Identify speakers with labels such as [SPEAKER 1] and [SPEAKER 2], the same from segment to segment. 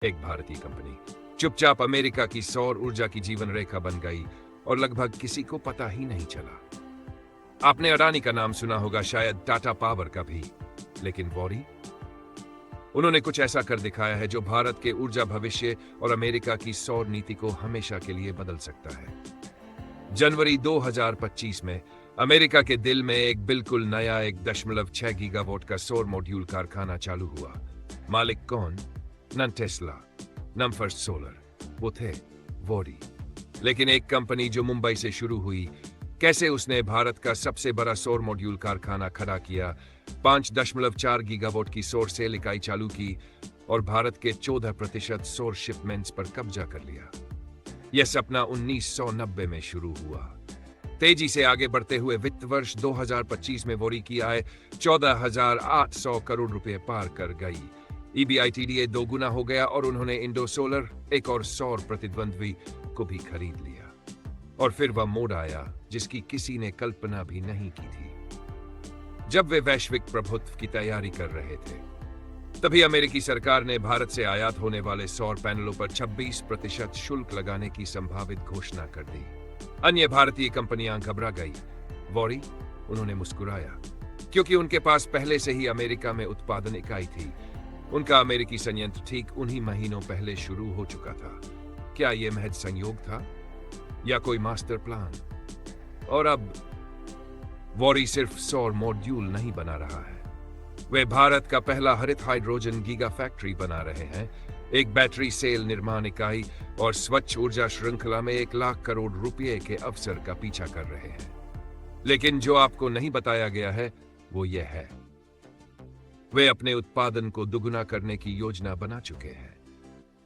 [SPEAKER 1] एक भारतीय कंपनी चुपचाप अमेरिका की सौर ऊर्जा की जीवन रेखा बन गई और लगभग किसी को पता ही नहीं चला। आपने अडानी का नाम सुना होगा, शायद टाटा पावर का भी, लेकिन वॉरी, उन्होंने कुछ ऐसा कर दिखाया है जो भारत के ऊर्जा भविष्य और अमेरिका की सौर नीति को हमेशा के लिए बदल सकता है। जनवरी 2025 में अमेरिका के दिल में एक बिल्कुल नया 1.6 गीगावाट का सौर मॉड्यूल कारखाना चालू हुआ। मालिक कौन? न टेस्ला, न फर्स्ट सोलर, वो थे वोरी। लेकिन एक कंपनी जो मुंबई से शुरू हुई, कैसे उसने भारत का सबसे बड़ा सौर मॉड्यूल कारखाना खड़ा किया, 5.4 गीगावाट की सौर सेल इकाई चालू की और भारत के 14% सौर शिपमेंट्स पर कब्जा कर लिया। यह सपना 1990 में शुरू हुआ। तेजी से आगे बढ़ते हुए वित्त वर्ष 2025 में वोरी की आय 14,800 करोड़ रुपए पार कर गई। EBITDA दोगुना हो गया और उन्होंने इंडो सोलर, एक और सौर प्रतिद्वंद्वी, को भी खरीद लिया। और फिर वह मोड़ आया जिसकी किसी ने कल्पना भी नहीं की थी। जब वे वैश्विक प्रभुत्व की तैयारी कर रहे थे, तभी अमेरिकी सरकार ने भारत से आयात होने वाले सौर पैनलों पर 26% शुल्क लगाने की संभावित घोषणा कर दी। अन्य भारतीय कंपनियां घबरा गई। वॉरी, उन्होंने मुस्कुराया, क्योंकि उनके पास पहले से ही अमेरिका में उत्पादन इकाई थी। उनका अमेरिकी संयंत्र ठीक उन्हीं महीनों पहले शुरू हो चुका था। क्या यह महज संयोग था या कोई मास्टर प्लान? और अब वॉरी सिर्फ सौर मॉड्यूल नहीं बना रहा है, वे भारत का पहला हरित हाइड्रोजन गीगा फैक्ट्री बना रहे हैं, एक बैटरी सेल निर्माण इकाई और स्वच्छ ऊर्जा श्रृंखला में 1 लाख करोड़ रुपए के अवसर का पीछा कर रहे हैं। लेकिन जो आपको नहीं बताया गया है वो यह है, वे अपने उत्पादन को दुगुना करने की योजना बना चुके हैं,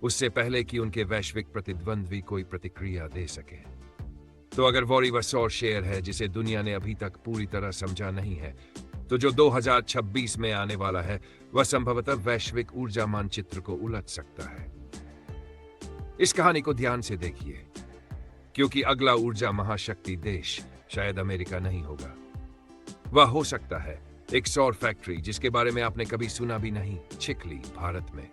[SPEAKER 1] उससे पहले कि उनके वैश्विक प्रतिद्वंद्वी कोई प्रतिक्रिया दे सके। तो अगर वॉरी वह सौर शेयर है जिसे दुनिया ने अभी तक पूरी तरह समझा नहीं है, तो जो 2026 में आने वाला है वह संभवतः वैश्विक ऊर्जा मानचित्र को उलट सकता है। इस कहानी को ध्यान से देखिए, क्योंकि अगला ऊर्जा महाशक्ति देश शायद अमेरिका नहीं होगा। वह हो सकता है एक सौर फैक्ट्री जिसके बारे में आपने कभी सुना भी नहीं, चिखली, भारत में।